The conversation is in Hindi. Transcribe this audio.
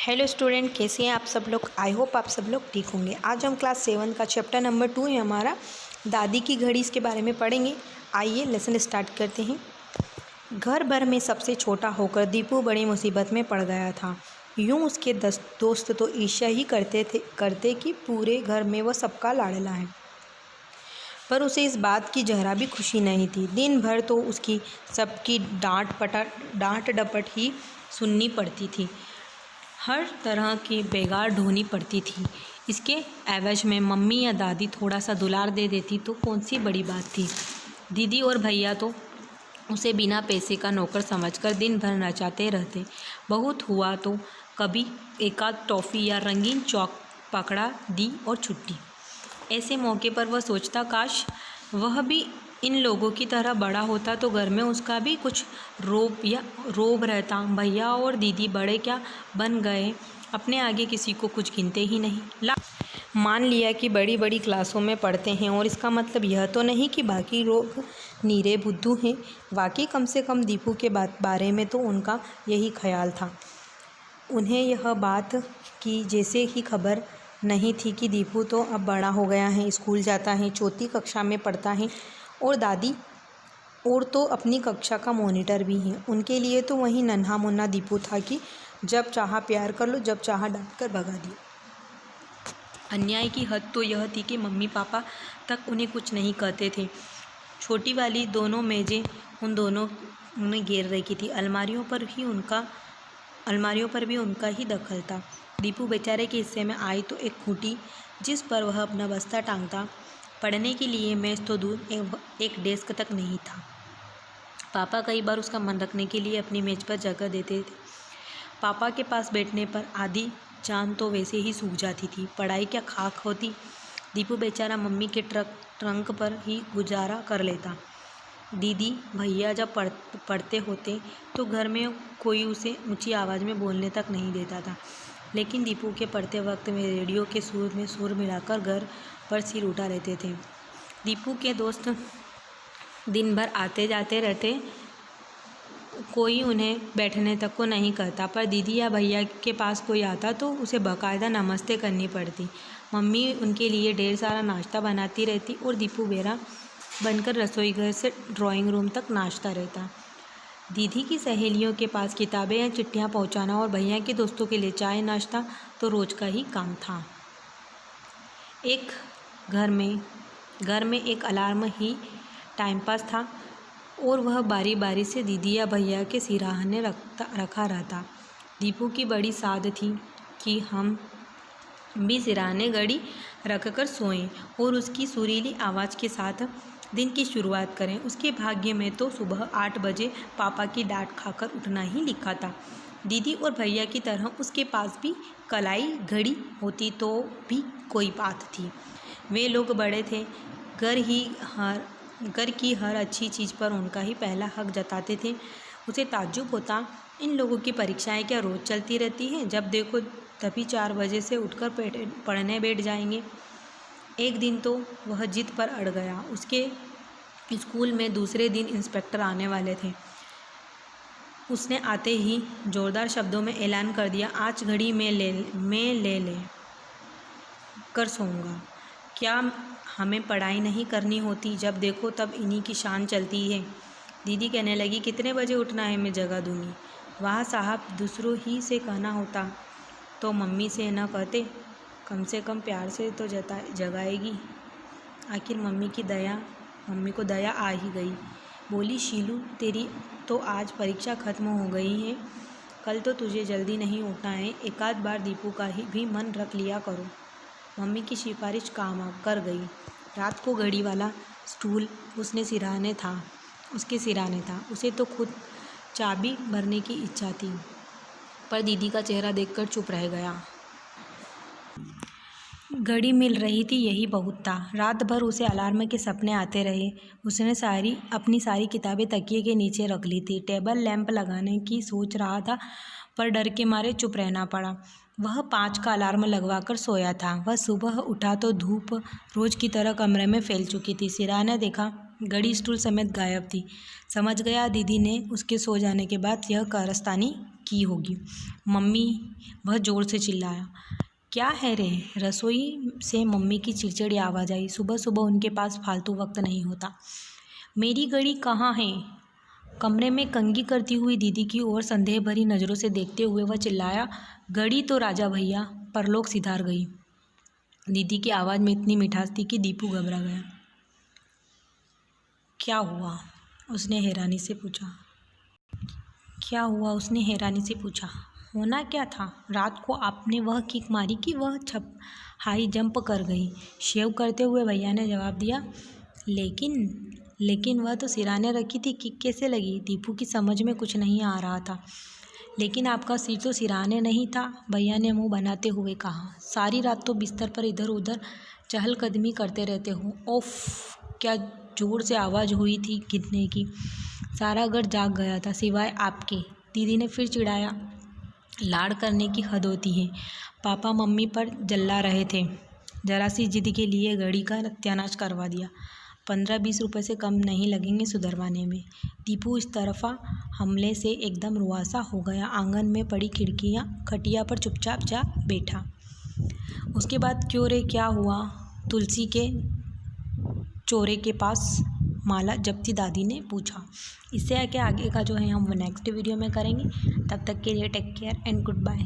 हेलो स्टूडेंट, कैसे हैं आप सब लोग। आई होप आप सब लोग ठीक होंगे। आज हम क्लास 7 का चैप्टर नंबर 2 है हमारा दादी की घड़ी, इसके बारे में पढ़ेंगे। आइए लेसन स्टार्ट करते हैं। घर भर में सबसे छोटा होकर दीपू बड़ी मुसीबत में पड़ गया था। यूं उसके दोस्त तो ईर्ष्या ही करते कि पूरे घर में वह सबका लाडला है, पर उसे इस बात की जरा भी खुशी नहीं थी। दिन भर तो उसकी सबकी डांट डपट ही सुननी पड़ती थी, हर तरह की बेगार ढोनी पड़ती थी। इसके एवज में मम्मी या दादी थोड़ा सा दुलार दे देती तो कौन सी बड़ी बात थी। दीदी और भैया तो उसे बिना पैसे का नौकर समझकर दिन भर नचाते रहते। बहुत हुआ तो कभी एकाध टॉफ़ी या रंगीन चौक पकड़ा दी और छुट्टी। ऐसे मौके पर वह सोचता, काश वह भी इन लोगों की तरह बड़ा होता तो घर में उसका भी कुछ रोब रहता। भैया और दीदी बड़े क्या बन गए, अपने आगे किसी को कुछ गिनते ही नहीं। मान लिया कि बड़ी बड़ी क्लासों में पढ़ते हैं और इसका मतलब यह तो नहीं कि बाकी लोग नीरे बुद्धू हैं। वाकई कम से कम दीपू के बारे में तो उनका यही ख्याल था। उन्हें यह बात की जैसे ही खबर नहीं थी कि दीपू तो अब बड़ा हो गया है, स्कूल जाता है, चौथी कक्षा में पढ़ता है और दादी और तो अपनी कक्षा का मॉनिटर भी है। उनके लिए तो वही नन्हा मुन्ना दीपू था कि जब चाहा प्यार कर लो, जब चाहा डांट कर भगा दिया। अन्याय की हद तो यह थी कि मम्मी पापा तक उन्हें कुछ नहीं कहते थे। छोटी वाली दोनों मेज़ें उन दोनों में घेर रखी थी। अलमारियों पर भी उनका ही दखल था। दीपू बेचारे के हिस्से में आई तो एक खूंटी जिस पर वह अपना बस्ता टांगता। पढ़ने के लिए मेज़ तो दूर, एक डेस्क तक नहीं था। पापा कई बार उसका मन रखने के लिए अपनी मेज़ पर जगह देते थे। पापा के पास बैठने पर आधी जान तो वैसे ही सूख जाती थी। पढ़ाई क्या खाक होती। दीपू बेचारा मम्मी के ट्रंक पर ही गुजारा कर लेता। दीदी भैया जब पढ़ते होते तो घर में कोई उसे ऊंची आवाज़ में बोलने तक नहीं देता था, लेकिन दीपू के पढ़ते वक्त में रेडियो के सुर में सुर मिलाकर घर पर सिर उठा लेते थे। दीपू के दोस्त दिन भर आते जाते रहते, कोई उन्हें बैठने तक को नहीं कहता, पर दीदी या भैया के पास कोई आता तो उसे बाकायदा नमस्ते करनी पड़ती। मम्मी उनके लिए ढेर सारा नाश्ता बनाती रहती और दीपू बेरा बनकर रसोई घर से ड्राइंग रूम तक नाचता रहता। दीदी की सहेलियों के पास किताबें या चिट्ठियाँ पहुँचाना और भैया के दोस्तों के लिए चाय नाश्ता तो रोज़ का ही काम था। एक घर में एक अलार्म ही टाइम पास था और वह बारी बारी से दीदी या भैया के सिराहने रखा रहता। दीपू की बड़ी साध थी कि हम भी सिराहने घड़ी रखकर सोएं और उसकी सुरीली आवाज़ के साथ दिन की शुरुआत करें। उसके भाग्य में तो सुबह 8 बजे पापा की डांट खाकर उठना ही लिखा था। दीदी और भैया की तरह उसके पास भी कलाई घड़ी होती तो भी कोई बात थी। वे लोग बड़े थे, घर की हर अच्छी चीज़ पर उनका ही पहला हक जताते थे। उसे ताज्जुब होता, इन लोगों की परीक्षाएं क्या रोज़ चलती रहती हैं, जब देखो तभी 4 बजे से उठकर पढ़ने बैठ जाएंगे। एक दिन तो वह जिद पर अड़ गया। उसके स्कूल में दूसरे दिन इंस्पेक्टर आने वाले थे। उसने आते ही ज़ोरदार शब्दों में ऐलान कर दिया, आज घड़ी में ले कर सोऊंगा। क्या हमें पढ़ाई नहीं करनी होती, जब देखो तब इन्हीं की शान चलती है। दीदी कहने लगी, कितने बजे उठना है, मैं जगा दूंगी। वाह साहब, दूसरों ही से कहना होता तो मम्मी से न कहते, कम से कम प्यार से तो जगाएगी। आखिर मम्मी को दया आ ही गई। बोली, शीलू तेरी तो आज परीक्षा ख़त्म हो गई है, कल तो तुझे जल्दी नहीं उठना है, एकाध बार दीपू का भी मन रख लिया करो। मम्मी की सिफारिश काम कर गई। रात को घड़ी वाला स्टूल उसके सिरहाने था। उसे तो खुद चाबी भरने की इच्छा थी, पर दीदी का चेहरा देखकर चुप रह गया। घड़ी मिल रही थी, यही बहुत था। रात भर उसे अलार्म के सपने आते रहे। उसने अपनी सारी किताबें तकिए के नीचे रख ली थी। टेबल लैंप लगाने की सोच रहा था, पर डर के मारे चुप रहना पड़ा। वह 5 का अलार्म लगवाकर सोया था। वह सुबह उठा तो धूप रोज की तरह कमरे में फैल चुकी थी। सिराने देखा, घड़ी स्टूल समेत गायब थी। समझ गया दीदी ने उसके सो जाने के बाद यह कारस्तानी की होगी। मम्मी, वह ज़ोर से चिल्लाया। क्या है रे? रसोई से मम्मी की चिड़चिड़ी आवाज़ आई। सुबह सुबह उनके पास फालतू वक्त नहीं होता। मेरी घड़ी कहाँ है? कमरे में कंघी करती हुई दीदी की ओर संदेह भरी नज़रों से देखते हुए वह चिल्लाया, घड़ी तो राजा भैया परलोक सिधार गई। दीदी की आवाज़ में इतनी मिठास थी कि दीपू घबरा गया। क्या हुआ? उसने हैरानी से पूछा। क्या हुआ? उसने हैरानी से पूछा। होना क्या था? रात को आपने वह किक मारी कि वह छप हाई जंप कर गई। शेव करते हुए भैया ने जवाब दिया। लेकिन वह तो सिराने रखी थी, किक कैसे लगी? दीपू की समझ में कुछ नहीं आ रहा था। लेकिन आपका सिर तो सिराने नहीं था, भैया ने मुंह बनाते हुए कहा। सारी रात तो बिस्तर पर इधर उधर चहलकदमी करते रहते हो। ओफ, क्या जोर से आवाज़ हुई थी गिरने की। सारा घर जाग गया था सिवाय आपके। दीदी ने फिर चिढ़ाया। लाड़ करने की हद होती है। पापा मम्मी पर जल्ला रहे थे। जरा सी जिद के लिए घड़ी का सत्यानाश करवा दिया। 15-20 रुपये से कम नहीं लगेंगे सुधरवाने में। दीपू इस तरफा हमले से एकदम रुआसा हो गया। आंगन में पड़ी खटिया पर चुपचाप जा बैठा। उसके बाद क्यों रे, क्या हुआ? तुलसी के चोरे के पास माला जप्ती दादी ने पूछा। इससे आगे का जो है हम नेक्स्ट वीडियो में करेंगे। तब तक के लिए take care and good bye.